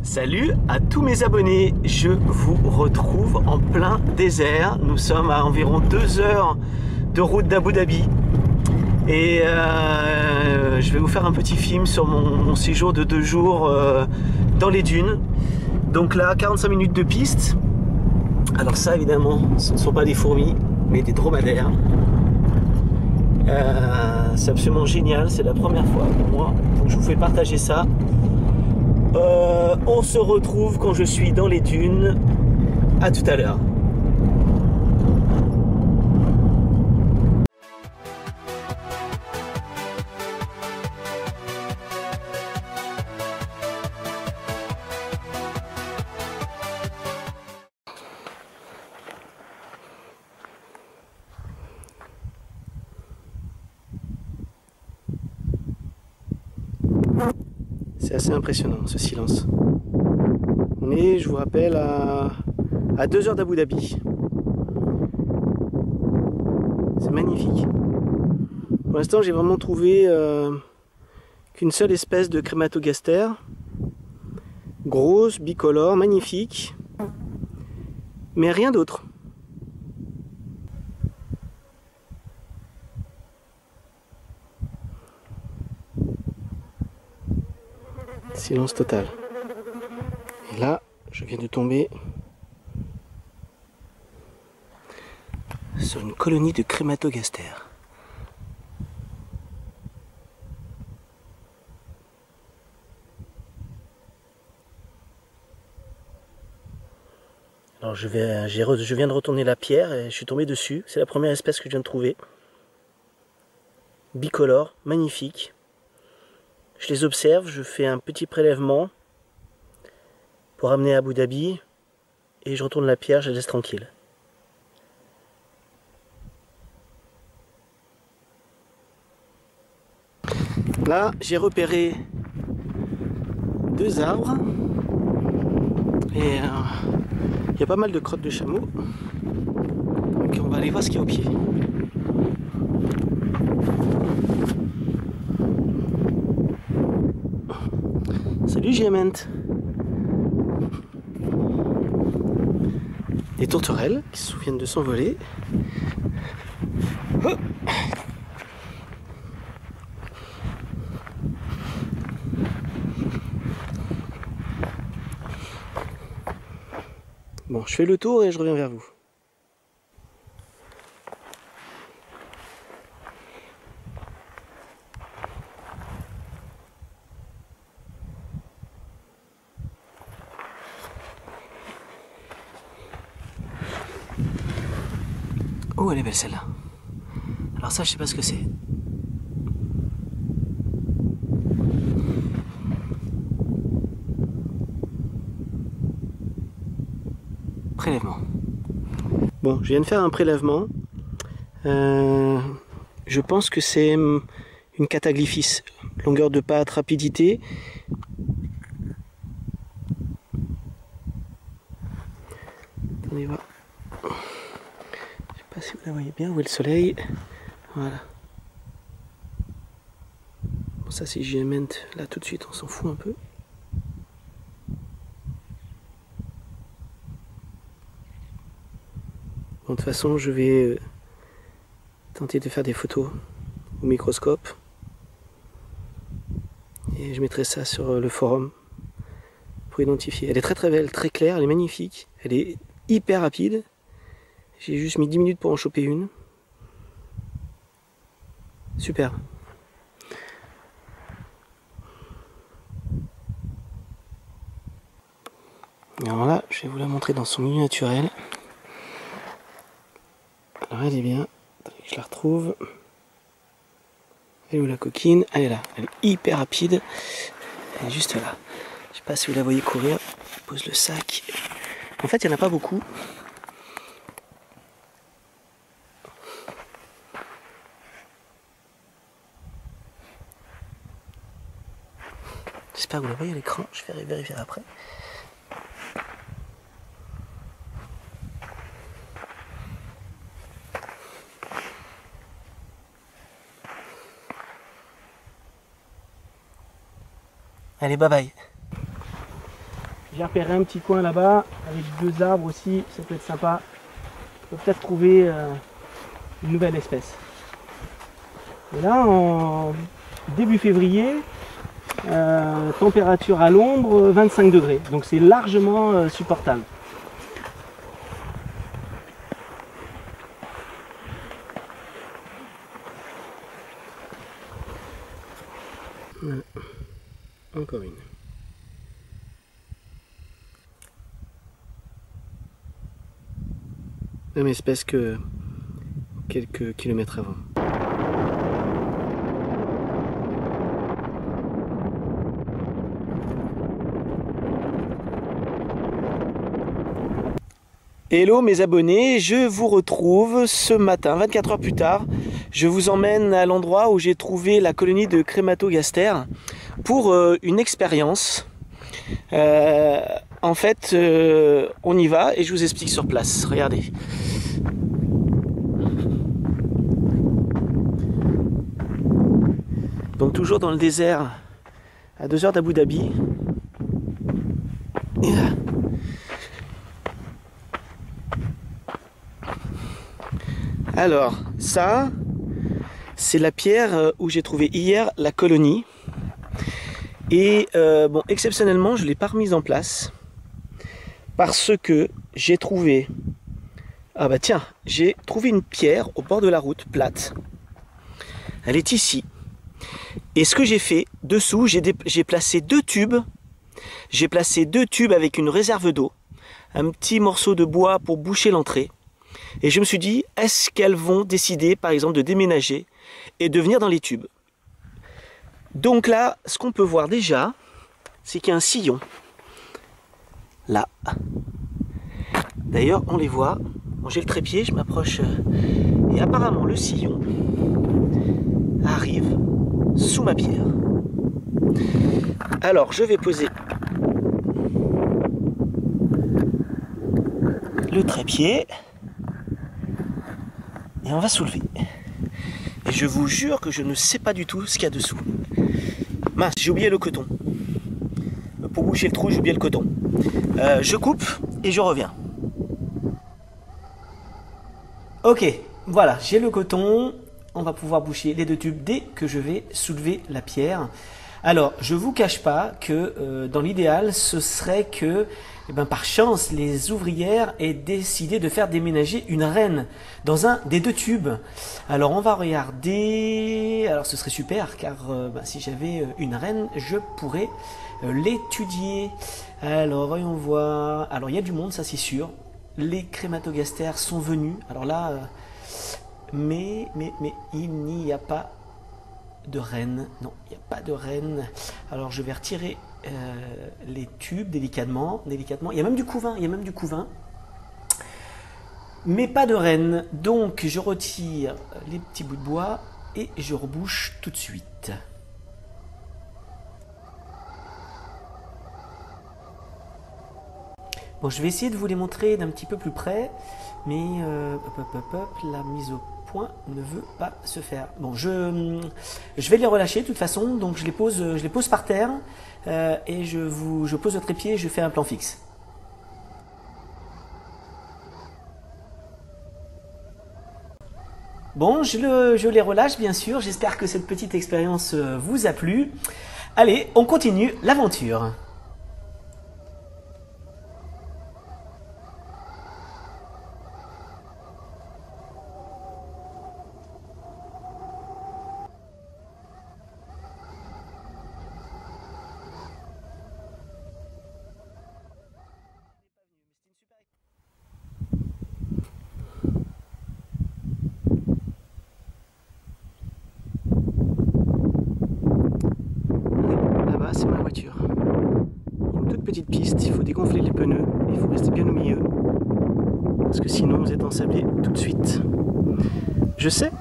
Salut à tous mes abonnés, je vous retrouve en plein désert. Nous sommes à environ 2 heures de route d'Abu Dhabi et je vais vous faire un petit film sur mon séjour de 2 jours dans les dunes. Donc là, 45 minutes de piste. Alors ça, évidemment, ce ne sont pas des fourmis, mais des dromadaires. C'est absolument génial, c'est la première fois pour moi, donc je vous fais partager ça. On se retrouve quand je suis dans les dunes. À tout à l'heure. C'est assez impressionnant ce silence. On est, je vous rappelle, à 2 heures d'Abu Dhabi. C'est magnifique. Pour l'instant, j'ai vraiment trouvé qu'une seule espèce de crématogaster. Grosse, bicolore, magnifique. Mais rien d'autre. Silence total. Et là, je viens de tomber sur une colonie de crématogaster. Alors je viens de retourner la pierre et je suis tombé dessus. C'est la première espèce que je viens de trouver. Bicolore, magnifique. Je les observe, je fais un petit prélèvement pour amener à Abu Dhabi et je retourne la pierre, je la laisse tranquille. Là, j'ai repéré 2 arbres et il y a pas mal de crottes de chameau. Donc on va aller voir ce qu'il y a au pied. Salut Gément. Des tourterelles qui se souviennent de s'envoler. Oh, bon, je fais le tour et je reviens vers vous. Oh, elle est belle celle-là. Alors ça, je sais pas ce que c'est. Prélèvement. Bon, je viens de faire un prélèvement. Je pense que c'est une cataglyphis. Longueur de patte, rapidité. Attendez voir. Je sais pas si vous la voyez bien. Où est le soleil? Voilà. Bon, ça c'est Gément. Là tout de suite, on s'en fout un peu. Bon, de toute façon, je vais tenter de faire des photos au microscope. Et je mettrai ça sur le forum pour identifier. Elle est très très belle, très claire, elle est magnifique. Elle est hyper rapide. J'ai juste mis 10 minutes pour en choper une. Super. Alors là, je vais vous la montrer dans son milieu naturel. Alors elle est bien. Attendez que je la retrouve. Elle est où la coquine? Elle est là. Elle est hyper rapide. Elle est juste là. Je sais pas si vous la voyez courir. Je pose le sac. En fait, il n'y en a pas beaucoup. J'espère que vous la voyez à l'écran. Je vais vérifier après. Allez, bye bye. J'ai repéré un petit coin là-bas avec 2 arbres aussi, ça peut être sympa. On peut peut-être trouver une nouvelle espèce. Et là, en début février, température à l'ombre 25 degrés, donc c'est largement supportable. Voilà. Encore une. Même espèce que quelques kilomètres avant. Hello mes abonnés, je vous retrouve ce matin, 24 heures plus tard. Je vous emmène à l'endroit où j'ai trouvé la colonie de Crématogaster pour une expérience. En fait, on y va et je vous explique sur place. Regardez. Donc toujours dans le désert, à 2 heures d'Abu Dhabi. Et là. Alors, ça, c'est la pierre où j'ai trouvé hier la colonie. Et bon, exceptionnellement, je ne l'ai pas remise en place parce que j'ai trouvé... Ah bah tiens, j'ai trouvé une pierre au bord de la route, plate. Elle est ici. Et ce que j'ai fait, dessous, j'ai placé 2 tubes. J'ai placé 2 tubes avec une réserve d'eau, un petit morceau de bois pour boucher l'entrée. Et je me suis dit, est-ce qu'elles vont décider, par exemple, de déménager et de venir dans les tubes? Donc là, ce qu'on peut voir déjà, c'est qu'il y a un sillon. Là. D'ailleurs, on les voit. Bon, j'ai le trépied, je m'approche. Et apparemment, le sillon arrive sous ma pierre. Alors, je vais poser le trépied. Et on va soulever. Et je vous jure que je ne sais pas du tout ce qu'il y a dessous. Mince, j'ai oublié le coton. Pour boucher le trou, j'ai oublié le coton. Je coupe et je reviens. Ok, voilà, j'ai le coton. On va pouvoir boucher les 2 tubes dès que je vais soulever la pierre. Alors, je ne vous cache pas que dans l'idéal, ce serait que, par chance, les ouvrières aient décidé de faire déménager une reine dans un des 2 tubes. Alors, on va regarder. Alors, ce serait super, car si j'avais une reine, je pourrais l'étudier. Alors, voyons voir. Alors, il y a du monde, ça c'est sûr. Les Crématogaster sont venus. Alors là, mais il n'y a pas de reine. Non, il n'y a pas de reine. Alors je vais retirer les tubes délicatement. Il y a même du couvain. Mais pas de reine. Donc je retire les petits bouts de bois et je rebouche tout de suite. Bon, je vais essayer de vous les montrer d'un petit peu plus près. Mais la mise au point ne veut pas se faire. Bon, je vais les relâcher de toute façon, donc je les pose par terre et je pose le trépied et je fais un plan fixe. Bon, je les relâche bien sûr, j'espère que cette petite expérience vous a plu. Allez, on continue l'aventure. C'est ma voiture. Une toute petite piste, il faut dégonfler les pneus, il faut rester bien au milieu. Parce que sinon vous êtes ensablé tout de suite. Je sais,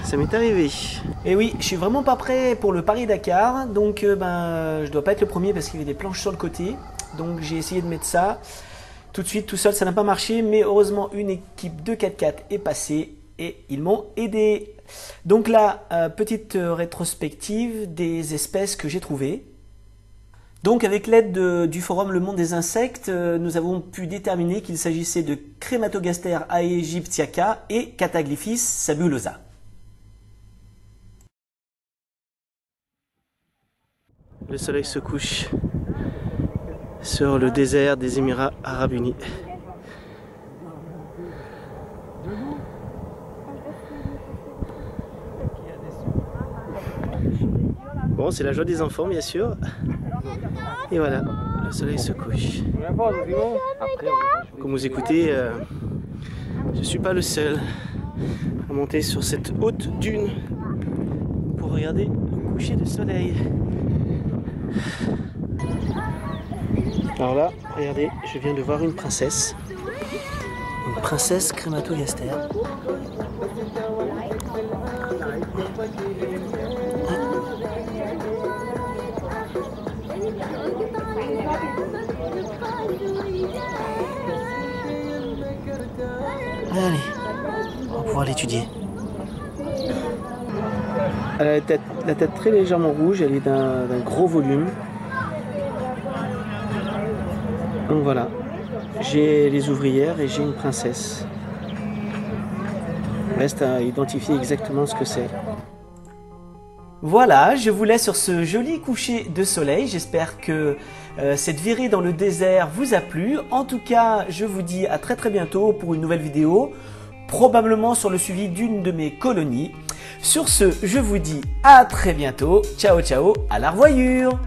ça m'est arrivé. Et oui, je suis vraiment pas prêt pour le Paris-Dakar, donc je dois pas être le premier parce qu'il y avait des planches sur le côté. Donc j'ai essayé de mettre ça. Tout de suite, tout seul, ça n'a pas marché, mais heureusement une équipe de 4x4 est passée et ils m'ont aidé. Donc là, petite rétrospective des espèces que j'ai trouvées. Donc avec l'aide du forum Le Monde des Insectes, nous avons pu déterminer qu'il s'agissait de Crématogaster aegyptiaca et Cataglyphis sabulosa. Le soleil se couche sur le désert des Émirats Arabes Unis. Bon, c'est la joie des enfants, bien sûr. Et voilà, le soleil se couche. Comme vous écoutez, je ne suis pas le seul à monter sur cette haute dune pour regarder le coucher de soleil. Alors là, regardez, je viens de voir une princesse Crématogaster. Allez, on va pouvoir l'étudier. Elle a la tête très légèrement rouge, elle est d'un gros volume. Donc voilà, j'ai les ouvrières et j'ai une princesse. Reste à identifier exactement ce que c'est. Voilà, je vous laisse sur ce joli coucher de soleil. J'espère que cette virée dans le désert vous a plu. En tout cas, je vous dis à très bientôt pour une nouvelle vidéo, probablement sur le suivi d'une de mes colonies. Sur ce, je vous dis à très bientôt. Ciao, ciao, à la revoyure!